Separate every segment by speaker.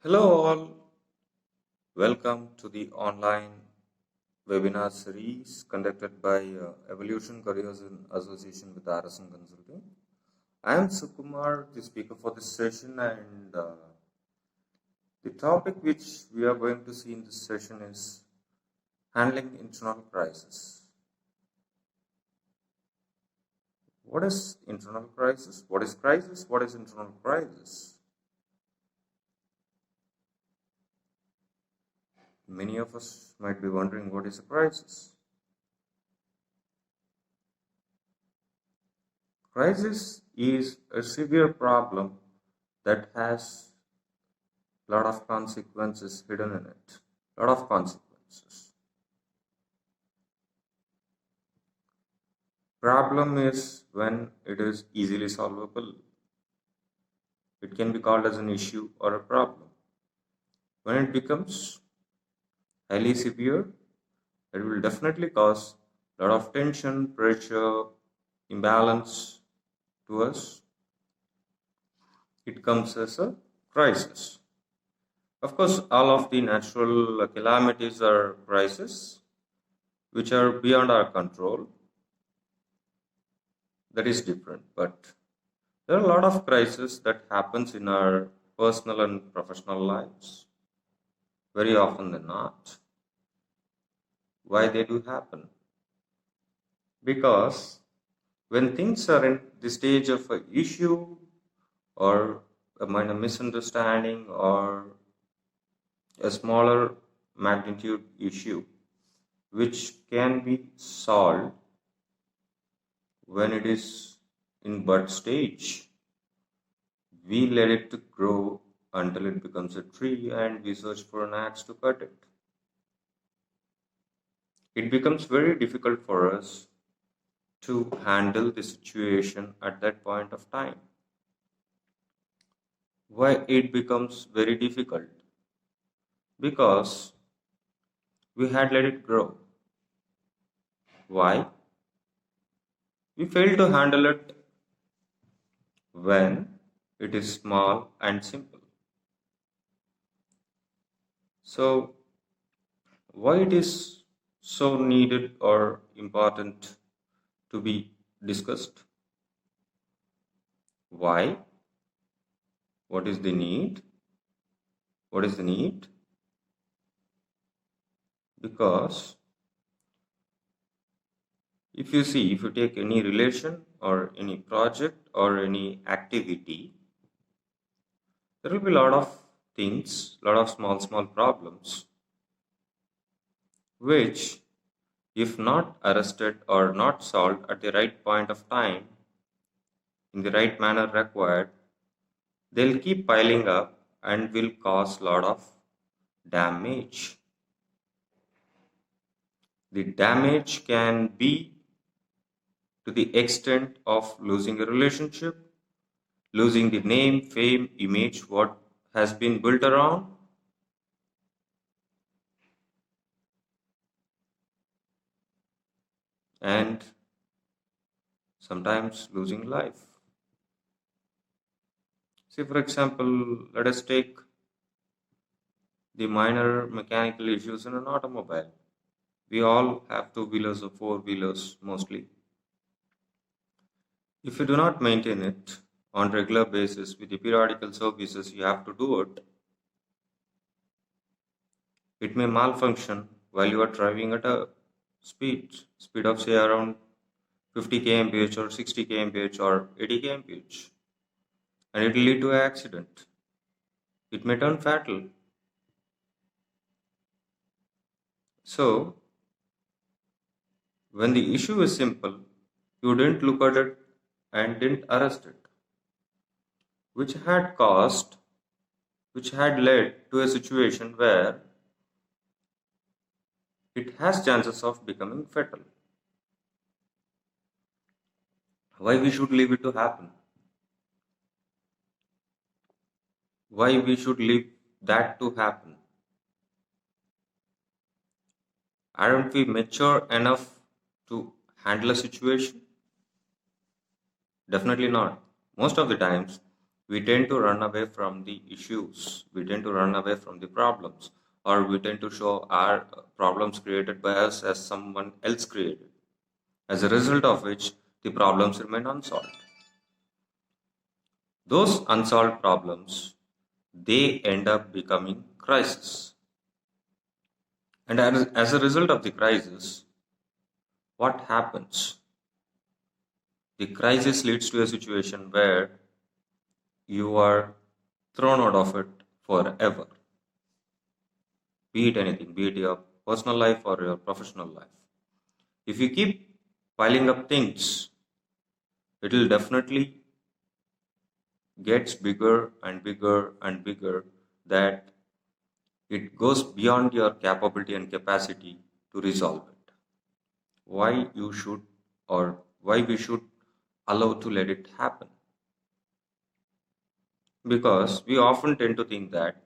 Speaker 1: Hello, all. Welcome to the online webinar series conducted by Evolution Careers in association with RSM Consulting. I am Sukumar, the speaker for this session, and the topic which we are going to see in this session is handling internal crisis. What is internal crisis? What is crisis? What is internal crisis? Many of us might be wondering what is a crisis. Crisis is a severe problem that has a lot of consequences hidden in it. A lot of consequences. Problem is when it is easily solvable. It can be called as an issue or a problem. When it becomes highly severe, it will definitely cause a lot of tension, pressure, imbalance to us. It comes as a crisis. Of course, all of the natural calamities are crises which are beyond our control. That is different, but there are a lot of crises that happens in our personal and professional lives, very often than not. Why they do happen? Because when things are in the stage of an issue or a minor misunderstanding or a smaller magnitude issue, which can be solved when it is in bud stage, we let it to grow until it becomes a tree and we search for an axe to cut it. It becomes very difficult for us to handle the situation at that point of time. Why it becomes very difficult? Because we had let it grow. Why? We fail to handle it when it is small and simple. So, why it is so needed or important to be discussed? Why? What is the need? What is the need? Because if you take any relation or any project or any activity, there will be a lot of things, a lot of small problems, which, if not arrested or not solved at the right point of time, in the right manner required, they'll keep piling up and will cause a lot of damage. The damage can be to the extent of losing a relationship, losing the name, fame, image, what has been built around, and sometimes losing life. See, for example, let us take the minor mechanical issues in an automobile. We all have two-wheelers or four-wheelers mostly. If you do not maintain it on regular basis with the periodical services you have to do it, it may malfunction while you are driving at a speed of say around 50 kmph or 60 kmph or 80 kmph, and it will lead to an accident. It may turn fatal. So, when the issue is simple, you didn't look at it and didn't arrest it, which had led to a situation where it has chances of becoming fatal. Why we should leave it to happen? Why we should leave that to happen? Aren't we mature enough to handle a situation? Definitely not. Most of the times, we tend to run away from the issues, we tend to run away from the problems, or we tend to show our problems created by us as someone else created, as a result of which the problems remain unsolved. Those unsolved problems, they end up becoming crisis. And as a result of the crisis, what happens? The crisis leads to a situation where you are thrown out of it forever. Be it anything, be it your personal life or your professional life. If you keep piling up things, it will definitely gets bigger and bigger and bigger, that it goes beyond your capability and capacity to resolve it. Why you should, or why we should allow to let it happen? Because we often tend to think that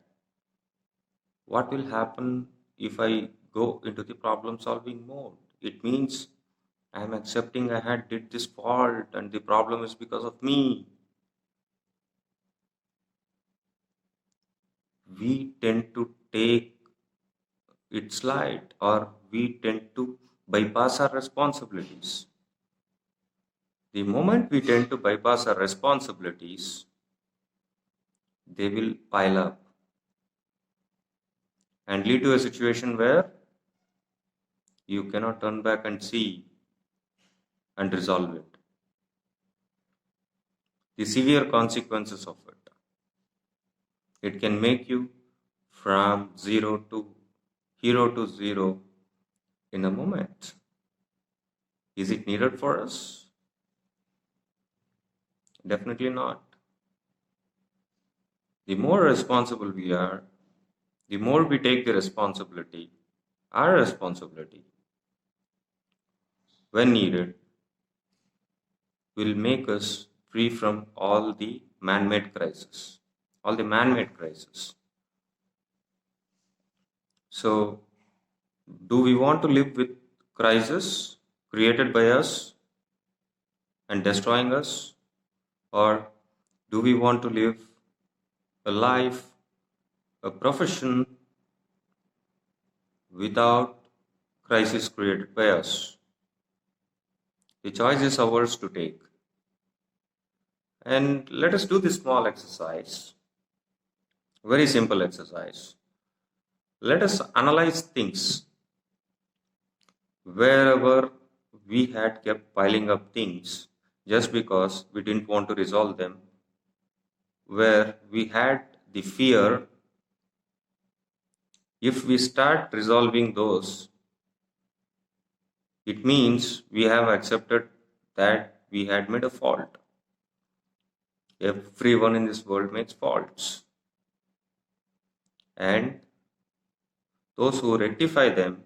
Speaker 1: what will happen if I go into the problem solving mode? It means I am accepting I had did this fault and the problem is because of me. We tend to take it slide, or we tend to bypass our responsibilities. The moment we tend to bypass our responsibilities, they will pile up and lead to a situation where you cannot turn back and see and resolve it. The severe consequences of it. It can make you from zero to hero to zero in a moment. Is it needed for us? Definitely not. The more responsible we are, the more we take the responsibility, our responsibility, when needed, will make us free from all the man-made crises. All the man-made crises. So, do we want to live with crisis created by us and destroying us? Or do we want to live a life, a profession without crisis created by us? The choice is ours to take. And let us do this small exercise. Very simple exercise. Let us analyze things wherever we had kept piling up things just because we didn't want to resolve them, where we had the fear if we start resolving those, it means we have accepted that we had made a fault. Everyone in this world makes faults. And those who rectify them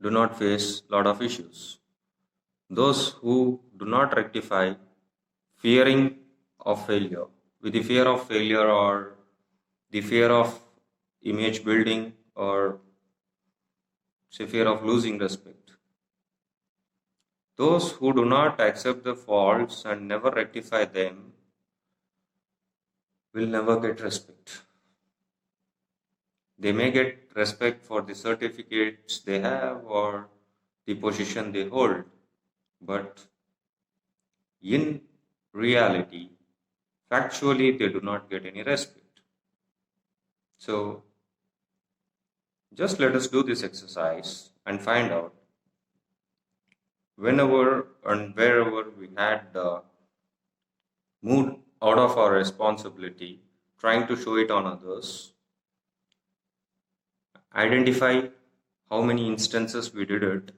Speaker 1: do not face a lot of issues. Those who do not rectify, fearing of failure, with the fear of failure or the fear of image building, or say fear of losing respect. Those who do not accept the faults and never rectify them will never get respect. They may get respect for the certificates they have or the position they hold, but in reality, factually, they do not get any respect. So, just let us do this exercise and find out whenever and wherever we had moved out of our responsibility, trying to show it on others, identify how many instances we did it.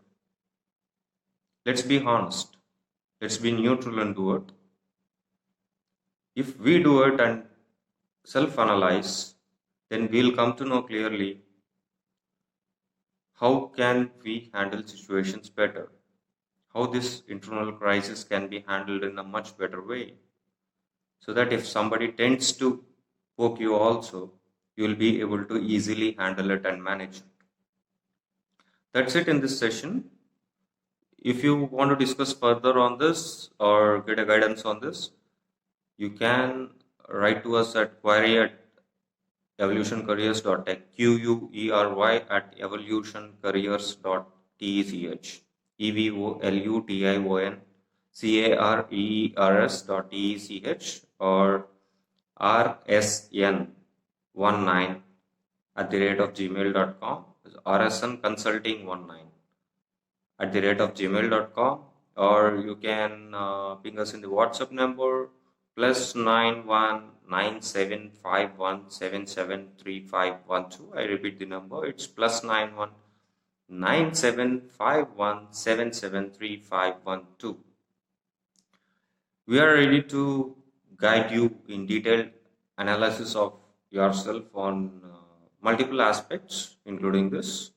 Speaker 1: Let's be honest. Let's be neutral and do it. If we do it and self-analyze, then we'll come to know clearly how can we handle situations better, how this internal crisis can be handled in a much better way, so that if somebody tends to poke you also, you'll be able to easily handle it and manage it. That's it in this session. If you want to discuss further on this or get a guidance on this, You can write to us at query@evolutioncareers.tech, query@evolutioncareers.tech, evolutioncareers.tech, or rsn19@gmail.com, rsnconsulting19@gmail.com, or you can ping us in the WhatsApp number +919751773512. I repeat the number, it's +919751773512. We are ready to guide you in detailed analysis of yourself on multiple aspects, including this.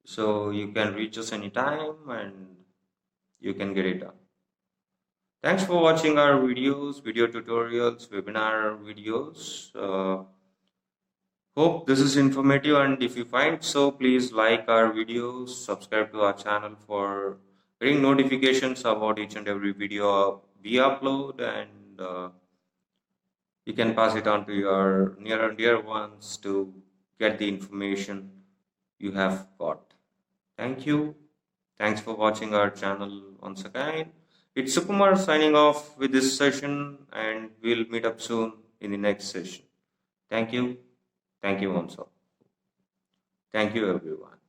Speaker 1: So you can reach us anytime and you can get it done. Thanks for watching our videos, video tutorials, webinar videos. Hope this is informative, and if you find so, please like our videos, subscribe to our channel for getting notifications about each and every video we upload, and you can pass it on to your near and dear ones to get the information you have got. Thank you. Thanks for watching our channel once again. It's Sukumar signing off with this session, and we'll meet up soon in the next session. Thank you. Thank you, Hamsa. Thank you, everyone.